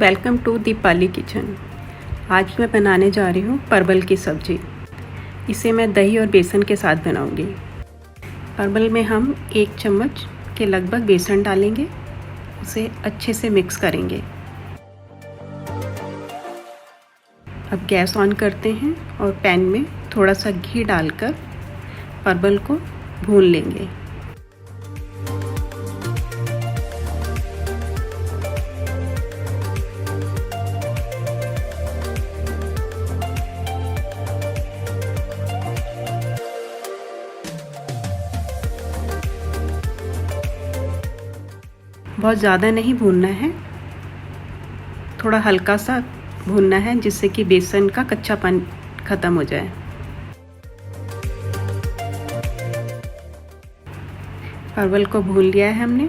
Welcome to Deepali kitchen. आज मैं बनाने जा रही हूँ परवल की सब्ज़ी। इसे मैं दही और बेसन के साथ बनाऊँगी। परवल में हम 1 चम्मच के लगभग बेसन डालेंगे, उसे अच्छे से मिक्स करेंगे। अब गैस ऑन करते हैं और पैन में थोड़ा सा घी डालकर परवल को भून लेंगे। बहुत ज़्यादा नहीं भूनना है, थोड़ा हल्का सा भूनना है जिससे कि बेसन का कच्चापन ख़त्म हो जाए। परवल को भून लिया है हमने।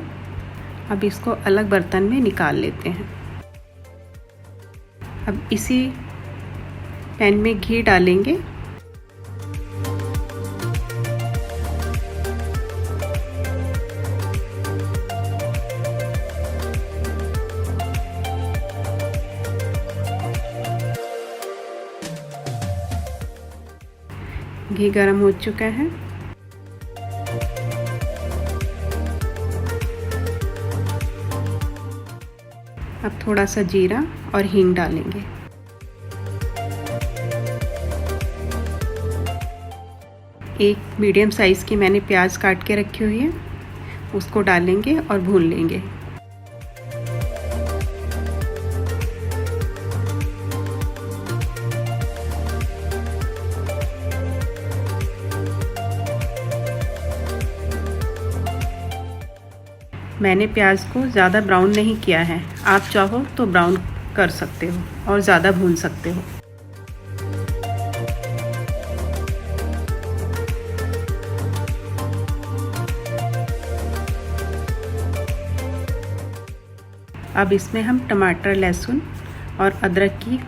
अब इसको अलग बर्तन में निकाल लेते हैं। अब इसी पैन में घी डालेंगे। घी गरम हो चुका है। अब थोड़ा सा जीरा और हींग डालेंगे। एक मीडियम साइज़ की मैंने प्याज काट के रखी हुई है, उसको डालेंगे और भून लेंगे। मैंने प्याज को ज़्यादा ब्राउन नहीं किया है, आप चाहो तो ब्राउन कर सकते हो और ज़्यादा भून सकते हो। अब इसमें हम टमाटर, लहसुन और अदरक की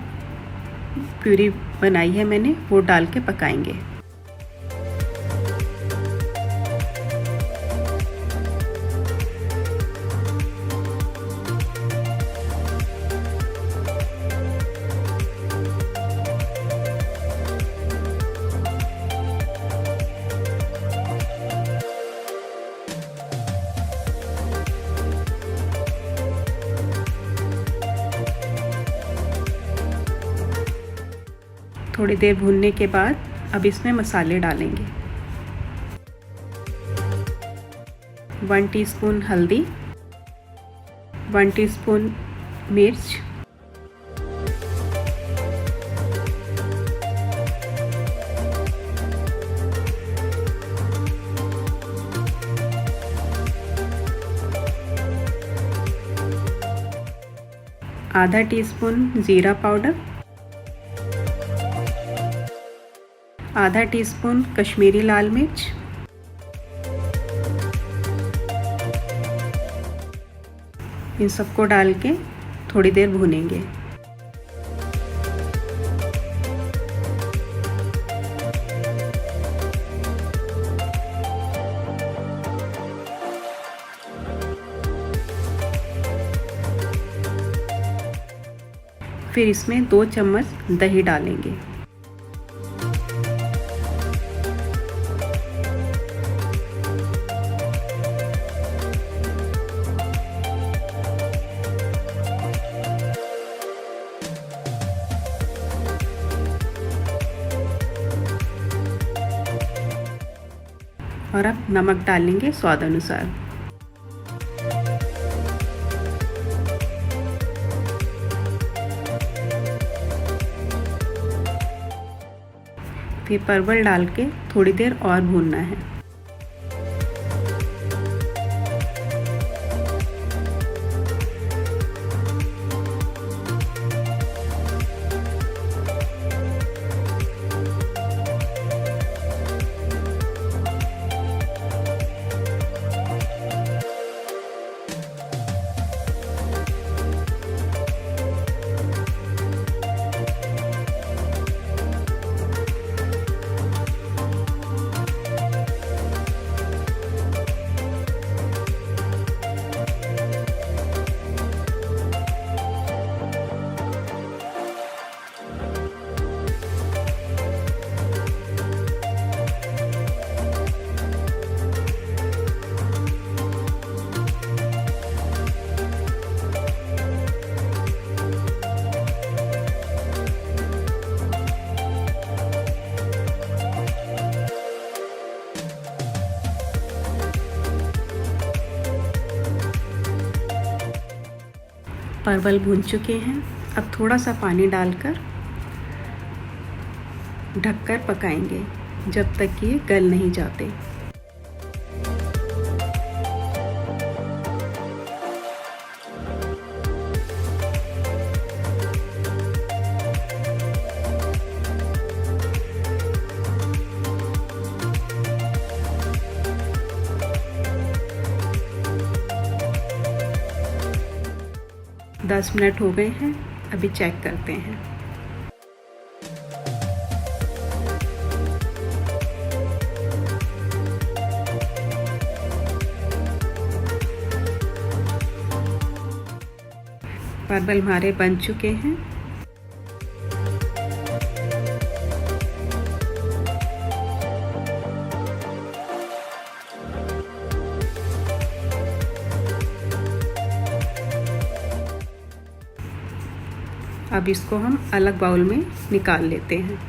प्यूरी बनाई है मैंने, वो डाल के पकाएंगे। थोड़ी देर भूनने के बाद अब इसमें मसाले डालेंगे। 1 टीस्पून हल्दी, 1 टीस्पून मिर्च, आधा टीस्पून जीरा पाउडर, आधा टीस्पून कश्मीरी लाल मिर्च, इन सबको डाल के थोड़ी देर भूनेंगे। फिर इसमें 2 चम्मच दही डालेंगे। और अब नमक डालेंगे स्वाद अनुसार। फिर परवल डाल के थोड़ी देर और भूनना है। परवल भून चुके हैं। अब थोड़ा सा पानी डालकर ढककर पकाएंगे जब तक ये गल नहीं जाते। दस मिनट हो गए हैं, अभी चेक करते हैं। परवल हमारे बन चुके हैं। अब इसको हम अलग बाउल में निकाल लेते हैं।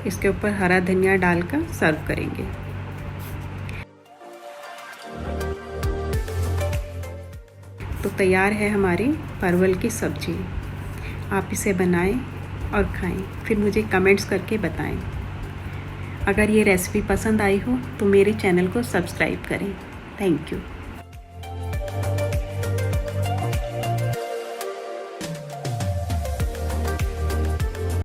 इसके ऊपर हरा धनिया डालकर सर्व करेंगे। तो तैयार है हमारी परवल की सब्जी। आप इसे बनाएं और खाएं, फिर मुझे कमेंट्स करके बताएं। अगर ये रेसिपी पसंद आई हो तो मेरे चैनल को सब्सक्राइब करें। Thank you.